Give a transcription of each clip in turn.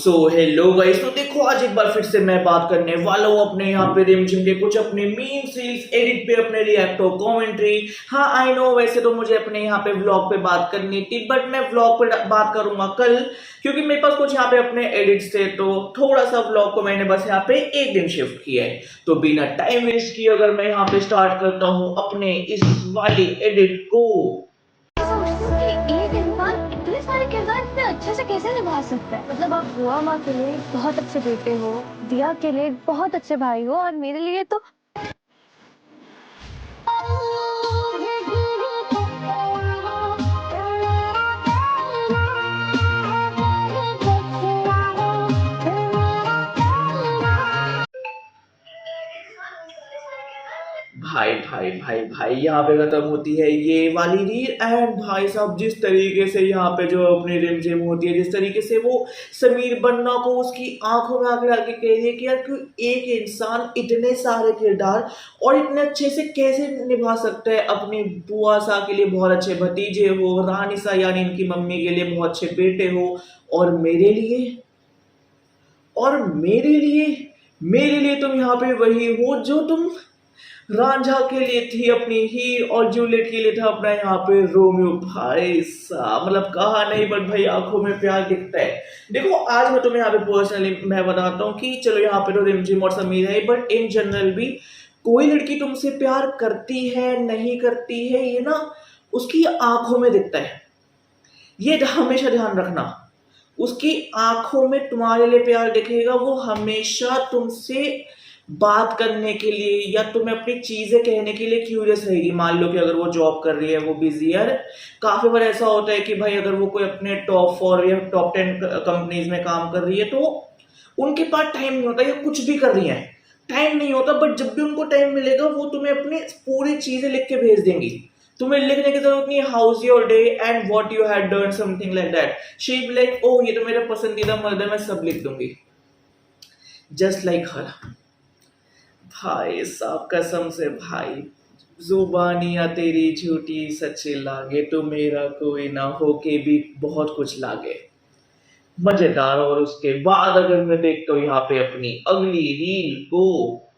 So hello guys, तो देखो आज एक बार फिर से मैं बात करने वाला हूँ अपने यहाँ पे रिमझिम के कुछ अपने मीम सीरीज एडिट पे अपने रिएक्ट और कमेंट्री। हाँ आई नो, वैसे तो मुझे अपने यहाँ पे व्लॉग पे बात करनी थी, बट मैं व्लॉग पे बात करूंगा कल, क्योंकि मेरे पास कुछ यहाँ पे अपने एडिट्स थे, तो थोड़ा सा व्लॉग को मैंने बस यहाँ पे एक दिन शिफ्ट किया है। तो बिना टाइम वेस्ट किए अगर मैं यहाँ पे स्टार्ट करता हूँ अपने इस वाली एडिट को। सोचती हूँ कि एक इंसान इतने सारे किरदार इतने अच्छे से कैसे निभा सकता है। मतलब आप बुआ माँ के लिए बहुत अच्छे बेटे हो, दिया के लिए बहुत अच्छे भाई हो, और मेरे लिए तो भाई भाई भाई भाई यहाँ पे खत्म होती है ये वाली रील। एंड भाई साहब जिस तरीके से यहाँ पे जो अपनी रिमझिम होती है, जिस तरीके से वो समीर बन्ना को उसकी आंखों में आके डाल के कह रही है कि यार क्यों एक इंसान इतने सारे किरदार और इतने अच्छे से कैसे निभा सकता है। अपनी बुआ सा के लिए बहुत अच्छे भतीजे हो, रानी सा यानी इनकी मम्मी के लिए बहुत अच्छे बेटे हो, और मेरे लिए तुम यहाँ पे वही हो जो तुम रांझा के लिए थी अपनी हीर, और जूलियट के लिए था अपना यहाँ पे रोमियो। भाई साहब मतलब कहा नहीं, बट भाई आंखों में प्यार दिखता है। देखो आज मैं तुम्हें यहाँ पे पर्सनली मैं बताता हूँ कि चलो यहाँ पे तो रिमझिम और समीर है, बट इन जनरल भी कोई लड़की तुमसे प्यार करती है नहीं करती है, ये ना उसकी आंखों में दिखता है। ये हमेशा ध्यान रखना, उसकी आंखों में तुम्हारे लिए प्यार दिखेगा। वो हमेशा तुमसे बात करने के लिए या तुम्हें अपनी चीजें कहने के लिए क्यूरियस रहेगी। मान लो कि अगर वो जॉब कर रही है, वो बिजी है, काफी बार ऐसा होता है कि भाई अगर वो कोई अपने टॉप 4 या टॉप 10 कंपनीज में काम कर रही है, तो उनके पास टाइम नहीं होता, या कुछ भी कर रही है टाइम नहीं होता, बट जब भी उनको टाइम मिलेगा वो तुम्हें अपनी पूरी चीजें लिख के भेज देंगी। तुम्हें लिखने की जरूरत नहीं, house your day and what you had done, something like that. She be like oh ये तो मेरा पसंदीदा मर्द है, मैं सब लिख दूंगी, जस्ट लाइक हर। भाई साहब कसम से भाई, जुबानियां तेरी झूठी सच्ची लागे, तो मेरा कोई ना हो के भी बहुत कुछ लागे, मजेदार। और उसके बाद अगर मैं देखता हूँ यहाँ पे अपनी अगली रील को,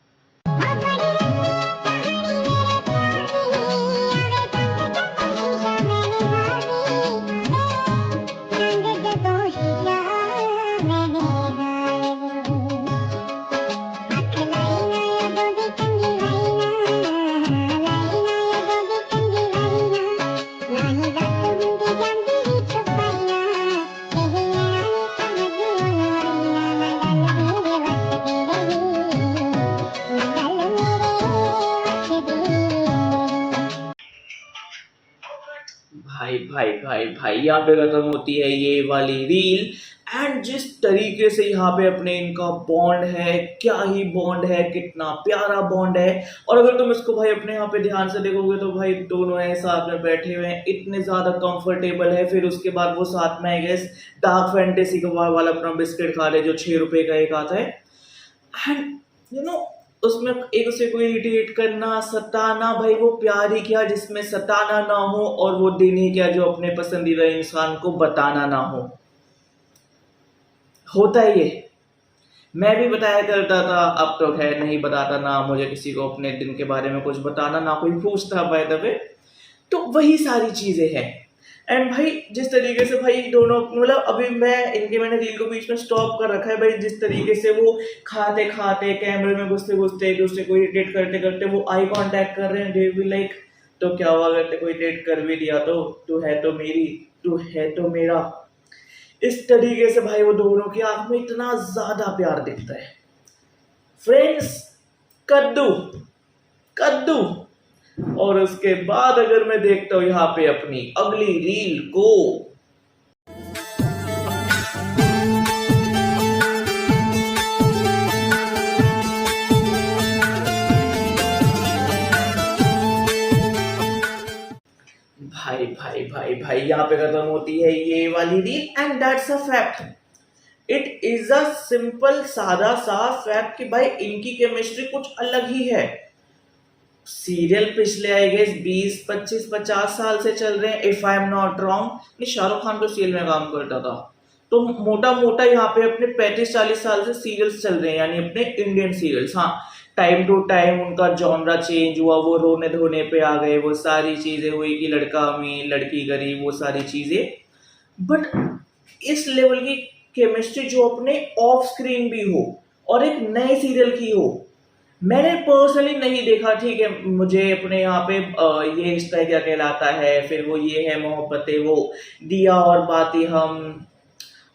भाई भाई भाई भाई यहाँ पे खत्म होती है ये वाली रील। एंड जिस तरीके से यहाँ पे अपने इनका बॉन्ड है, क्या ही बॉन्ड है, कितना प्यारा बॉन्ड है। और अगर तुम इसको भाई अपने यहाँ पे ध्यान से देखोगे तो भाई दोनों है साथ में बैठे हुए हैं, इतने ज्यादा कंफर्टेबल है। फिर उसके बाद वो साथ में आई गेस डार्क फैंटेसी का वाला अपना बिस्किट खा रहे जो 6 रुपए का एक आता है। एंड यू नो उसमें एक दूसरे को इरिटेट करना, सताना, भाई वो प्यार ही क्या जिसमें सताना ना हो, और वो दिन ही क्या जो अपने पसंदीदा इंसान को बताना ना हो। होता है ये, मैं भी बताया करता था, अब तो खैर नहीं बताता ना, मुझे किसी को अपने दिन के बारे में कुछ बताना, ना कोई पूछता बाय द वे। तो वही सारी चीजें हैं। एंड भाई जिस तरीके से भाई दोनों मतलब अभी मैंने रील को बीच में स्टॉप कर रखा है भाई, जिस तरीके से वो खाते खाते कैमरे में घुसते घुसते एक दूसरे को इरिटेट करते करते वो आई कांटेक्ट कर रहे हैं। दे बी लाइक तो क्या हुआ अगर कोई इरिटेट कर भी दिया तो तू है तो मेरी, तू है तो मेरा। इस तरीके से भाई वो दोनों की आंख में इतना ज्यादा प्यार दिखता है। फ्रेंड्स, कद्दू कद्दू। और उसके बाद अगर मैं देखता हूं यहाँ पे अपनी अगली रील को, भाई भाई भाई भाई यहाँ पे खत्म होती है ये वाली reel. And that's a fact, it is a simple सादा सा फैक्ट कि भाई इनकी केमिस्ट्री कुछ अलग ही है। सीरियल पिछले आई गेस 20 25 50 साल से चल रहे हैं, if I am not wrong. Shahrukh Khan तो सीरियल में काम करता था, तो मोटा मोटा यहाँ पे अपने 35-40 साल से सीरियल्स चल रहे हैं, यानी अपने इंडियन सीरियल्स। हाँ, टाइम टू टाइम उनका जॉनरा चेंज हुआ, वो रोने धोने पे आ गए, वो सारी चीजें हुई कि लड़का अमीर लड़की गरीब, वो सारी चीजें। बट इस लेवल की केमिस्ट्री जो अपने ऑफ स्क्रीन भी हो और एक नए सीरियल की हो, मैंने पर्सनली नहीं देखा। ठीक है, मुझे अपने यहाँ पे ये रिश्ता क्या कहलाता है, फिर वो ये है मोहब्बतें, वो दिया और बाती हम,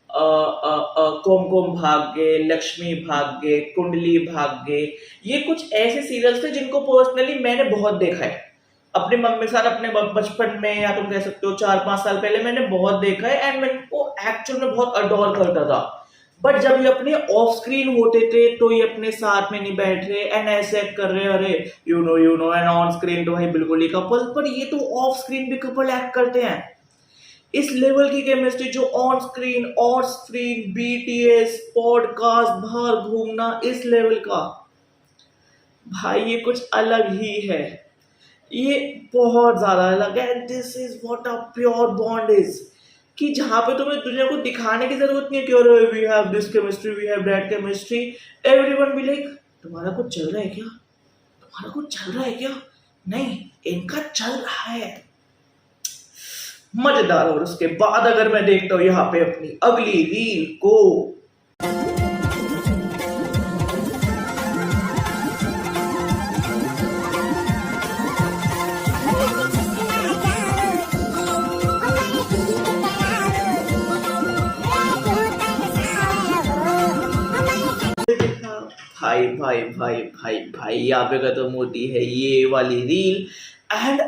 कुमकुम भाग्य, लक्ष्मी भाग्य, कुंडली भाग्य, ये कुछ ऐसे सीरियल्स थे जिनको पर्सनली मैंने बहुत देखा है अपने मम्मी के साथ, अपने बचपन में, या तुम कह सकते हो 4-5 साल पहले मैंने बहुत देखा है, एंड मैं इनको एक्चुअल में बहुत अडोर करता था। बट जब ये अपने ऑफ स्क्रीन होते थे तो ये अपने साथ में नहीं बैठ रहे एंड ऐसे एक्ट कर रहे, अरे you know, and on screen तो भाई बिल्कुल ही कपल, पर ये तो ऑफ स्क्रीन भी कपल एक्ट करते हैं। इस लेवल की केमिस्ट्री जो ऑन स्क्रीन बीटीएस पॉडकास्ट, बाहर घूमना, इस लेवल का भाई ये कुछ अलग ही है, ये बहुत ज्यादा अलग है। This is what a pure bond is, कि जहां पे तुम्हें दुनिया को दिखाने की जरूरत नहीं है कि अरे we have this chemistry, we have that chemistry, everyone be like तुम्हारा कुछ चल रहा है क्या, तुम्हारा कुछ चल रहा है क्या, नहीं इनका चल रहा है, मजेदार। और उसके बाद अगर मैं देखता हूँ यहाँ पे अपनी अगली रील को, भाई भाई भाई भाई भाई यहाँ पे खत्म होती है ये वाली रील। एंड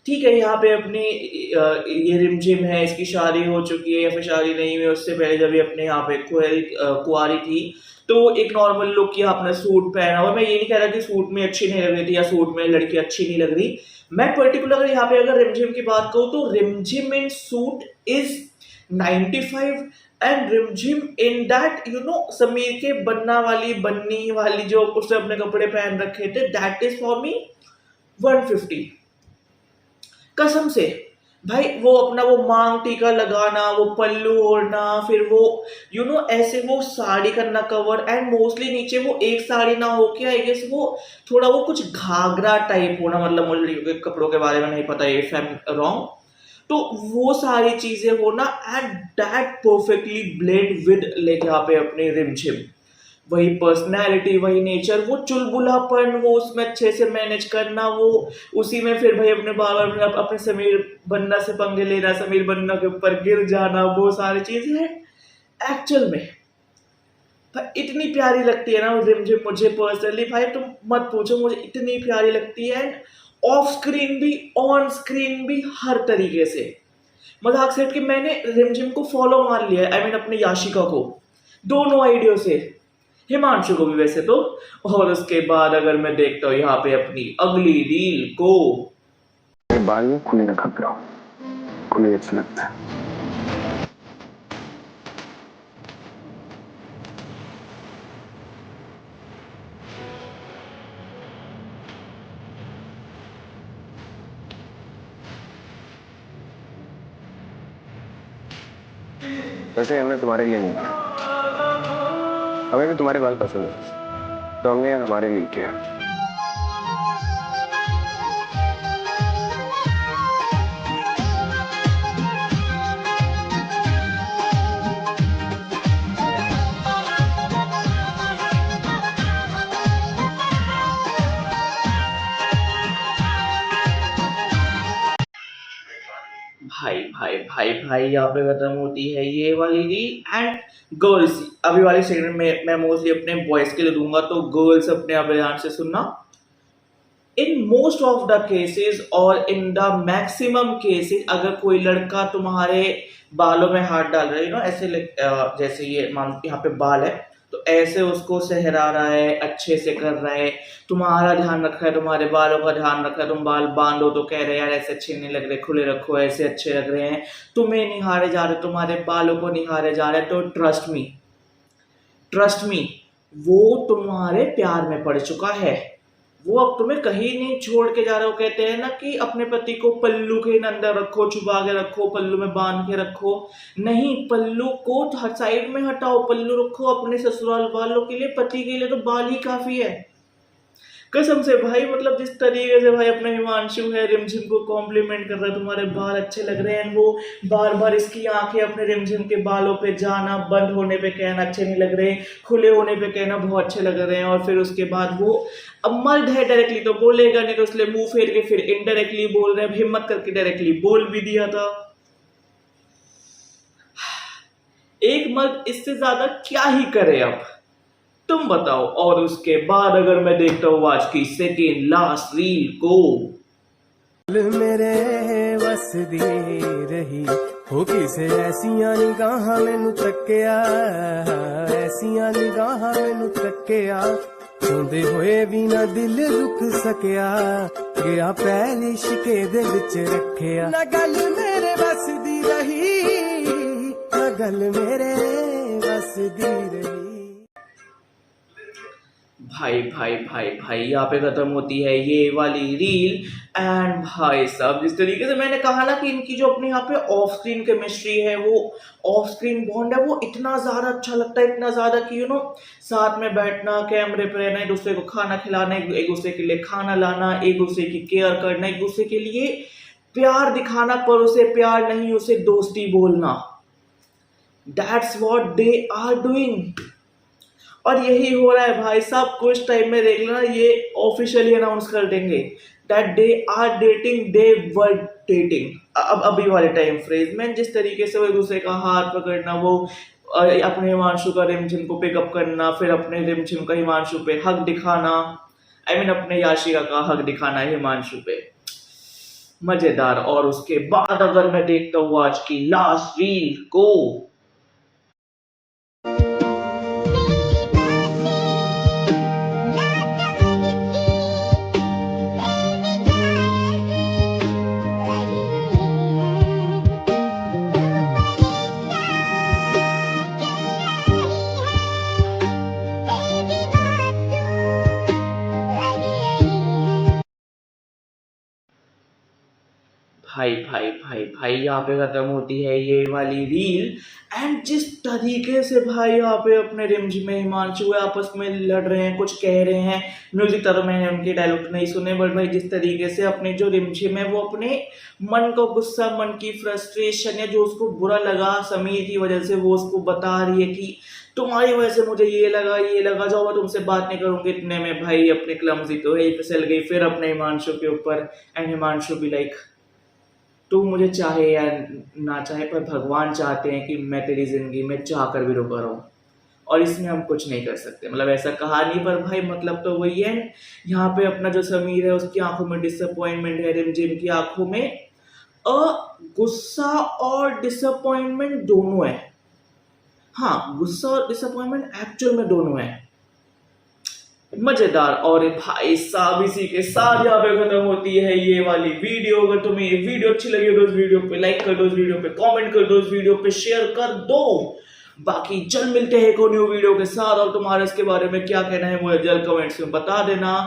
ठीक है, यहाँ पे अपनी ये रिमझिम है, इसकी शादी हो चुकी है या फिर शादी नहीं हुई, उससे पहले जब ये अपने यहाँ पे कुंवारी थी तो एक नॉर्मल लुक किया, अपने सूट पहना। और मैं ये नहीं कह रहा कि सूट में अच्छी नहीं लग रही थी या सूट में लड़की अच्छी नहीं लग रही, मैं पर्टिकुलर अगर यहाँ पे अगर रिमझिम की बात करूँ तो रिमझिम इन सूट इज 95 एंड रिमझिम इन दैट समीर के बन्नी वाली जो उसने अपने कपड़े पहन रखे थे, दैट इज फॉर मी 150 कसम से। भाई वो अपना वो मांग टीका लगाना, वो पल्लू ओढ़ना, फिर वो ऐसे वो साड़ी करना कवर, एंड मोस्टली नीचे वो एक साड़ी ना हो के आई गेस वो थोड़ा वो कुछ घाघरा टाइप होना, मतलब मुझे कपड़ों के बारे में नहीं पता इफ आई एम रॉन्ग, तो वो सारी चीजें होना and that perfectly blend with लेके यहाँ पे अपने रिमझिम, वही पर्सनैलिटी, वही नेचर, वो चुलबुलापन, वो उसमें अच्छे से मैनेज करना, वो उसी में फिर भाई अपने बार बार अपने समीर बन्ना से पंगे लेना, समीर बन्ना के ऊपर गिर जाना, वो सारी चीजें हैं एक्चुअल में भाई इतनी प्यारी लगती है ना रिमझिम मुझे पर्सनली। भाई तुम मत पूछो, मुझे इतनी प्यारी लगती है, एंड ऑफ स्क्रीन भी ऑन स्क्रीन भी हर तरीके से। मजाक से हट के मैंने रिमझिम को फॉलो मार लिया, आई मीन अपने याशिका को, दोनों आइडियो से, हिमांशु को भी वैसे तो। और उसके बाद अगर मैं देखता हूँ यहाँ पे अपनी अगली रील को, बाल में खुले रखा करो, खुले अच्छा लगता है। वैसे हमने तुम्हारे लिए नहीं किया, हमें भी तुम्हारे बाल पसंद है तो हमने हमारे लिए किया। भाई भाई भाई भाई यहाँ पे खत्म होती है ये वाली रील। एंड गर्ल्स, अभी वाली सेगमेंट में मैं मोस्टली अपने बॉयज के लिए दूंगा, तो गर्ल्स अपने आप ध्यान से सुनना। In most of the cases और इन द मैक्सिमम केसेस अगर कोई लड़का तुम्हारे बालों में हाथ डाल रहा है ऐसे जैसे ये मान यहाँ पे बाल है तो ऐसे उसको सहरा रहा है, अच्छे से कर रहा है, तुम्हारा ध्यान रख रहा है, तुम्हारे बालों का ध्यान रख रहा है, तुम बाल बांधो तो कह रहे यार ऐसे अच्छे नहीं लग रहे, खुले रखो ऐसे अच्छे लग रहे हैं, तुम्हें निहारे जा रहे, तुम्हारे बालों को निहारे जा रहे, तो ट्रस्ट मी वो तुम्हारे प्यार में पड़ चुका है, वो अब तुम्हें कहीं नहीं छोड़ के जा रहे हो। कहते हैं ना कि अपने पति को पल्लू के अंदर रखो, छुपा के रखो, पल्लू में बांध के रखो। नहीं, पल्लू को हर साइड में हटाओ, पल्लू रखो अपने ससुराल वालों के लिए, पति के लिए तो बाल ही काफी है। कसम से भाई, मतलब जिस तरीके से भाई अपना हिमांशु है रिमझिम को कॉम्प्लीमेंट कर रहा है, तुम्हारे बाल अच्छे लग रहे हैं, वो बार बार इसकी आंखें अपने रिमझिम के बालों पे जाना, बंद होने पे कहना अच्छे नहीं लग रहे, खुले होने पे कहना बहुत अच्छे लग रहे हैं, और फिर उसके बाद वो अब मर्द है, डायरेक्टली तो बोलेगा नहीं, तो इसलिए मुंह फेर के फिर इनडायरेक्टली बोल रहे हैं। हिम्मत करके डायरेक्टली बोल भी दिया था। एक मर्द इससे ज्यादा क्या ही करे अब, तुम बताओ। और उसके बाद अगर मैं देखता हूँ आज की सेकेंड लास्ट रील को, मेरे वस दी रही हो किसे ऐसियां निगाहां मैनू तक्किया, ऐसियां निगाहां मैनू तक्किया, चोंदे होए भी ना दिल रुक सकिया, गया पैर इश्के दे विच रखिया। ना गल मेरे वस दी रही, ना गल मेरे वस दी रही। भाई भाई भाई भाई यहाँ पे खत्म होती है ये वाली रील। एंड भाई साहब, जिस तरीके से मैंने कहा ना कि इनकी जो अपने यहाँ पे ऑफ स्क्रीन केमिस्ट्री है, वो ऑफ स्क्रीन बॉन्ड है, वो इतना ज्यादा अच्छा लगता है, इतना ज्यादा कि साथ में बैठना, कैमरे पे रहना, एक दूसरे को खाना खिलाना, एक दूसरे के लिए खाना लाना, एक दूसरे की केयर करना, एक दूसरे के लिए प्यार दिखाना, पर उसे प्यार नहीं, उसे दोस्ती बोलना। That's what they are doing. और यही हो रहा है भाई साहब, कुछ टाइम में देख लेना, ये ऑफिशियली अनाउंस कर देंगे that they are dating, they were dating. अब अभी वाले टाइम फ्रेज में जिस तरीके से वो एक दूसरे का हाथ पकड़ना, वो अपने हिमांशु का रिमझिम को पिकअप करना, फिर अपने रिमझिम का हिमांशु पे हक दिखाना, आई मीन अपने याशिका का हक दिखाना हिमांशु पे, मजेदार। और उसके बाद अगर मैं देखता हूँ आज की लास्ट रील को, भाई भाई भाई भाई यहाँ पे खत्म होती है ये वाली रील। एंड जिस तरीके से भाई यहाँ पे अपने रिमझिम में हिमांशु आपस में लड़ रहे हैं, कुछ कह रहे हैं, म्यूजिक तो मैंने उनके डायलॉग नहीं सुने, बट भाई जिस तरीके से अपने जो रिमझिम है वो अपने मन का गुस्सा, मन की फ्रस्ट्रेशन, या जो उसको बुरा लगा समीर की वजह से, वो उसको बता रही है कि तुम्हारी वजह से मुझे ये लगा, जाओ मैं तुमसे बात नहीं करूंगी। इतने में भाई अपनी क्लमजी तो है फिसल गई फिर अपने हिमांशु के ऊपर। एंड हिमांशु भी लाइक, तू मुझे चाहे या ना चाहे, पर भगवान चाहते हैं कि मैं तेरी जिंदगी में चाह कर भी रुका रहूं, और इसमें हम कुछ नहीं कर सकते। मतलब ऐसा कहा नहीं, पर भाई मतलब तो वही है। यहाँ पे अपना जो समीर है उसकी आंखों में डिसअपॉइंटमेंट है, रिमझिम की आंखों में गुस्सा और डिसअपॉइंटमेंट दोनों है। हाँ, गुस्सा और डिसअपॉइंटमेंट एक्चुअल में दोनों है, मजेदार। और भाई साहब इसी के साथ यहाँ पे खत्म होती है ये वाली वीडियो। अगर तुम्हें ये वीडियो अच्छी लगी हो तो इस वीडियो पे लाइक कर दो, इस वीडियो पे कमेंट कर दो, इस वीडियो पे शेयर कर दो। बाकी जल्द मिलते हैं एक और न्यू वीडियो के साथ, और तुम्हारा इसके बारे में क्या कहना है मुझे जल्द कमेंट्स में बता देना।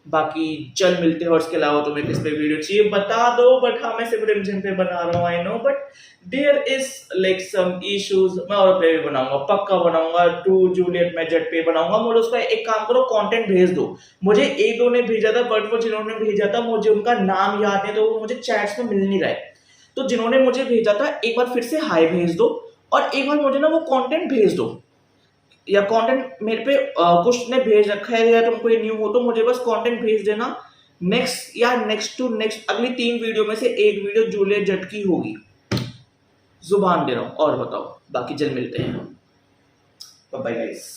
बाकी जल्द मिलते हैं, और इसके अलावा तुम्हें किस पे वीडियो चाहिए बता दो। बट हाँ, मैं सिर्फ रिमझिम पे बना रहा हूँ, I know, but there is like some issues. मैं और पे भी बनाऊंगा, पक्का बनाऊंगा। टू जूलियट मैं जेट पे बनाऊंगा। मुझे उसका एक काम करो, कंटेंट भेज दो। मुझे एक दो ने भेजा था, बट वो जिन्होंने भेजा था मुझे उनका नाम याद नहीं, तो वो मुझे चैट्स में मिल नहीं रहा है। तो जिन्होंने मुझे भेजा था एक बार फिर से हाई भेज दो, और एक बार मुझे ना वो कंटेंट भेज दो, या कंटेंट मेरे पे कुछ ने भेज रखा है, या तुमको ये न्यू हो तो मुझे बस कंटेंट भेज देना। नेक्स्ट या नेक्स्ट टू नेक्स्ट अगली 3 वीडियो में से एक वीडियो जूलियट जट की होगी, जुबान दे रहा हूं। और बताओ, बाकी जल्द मिलते हैं, बाय बाय गाइस।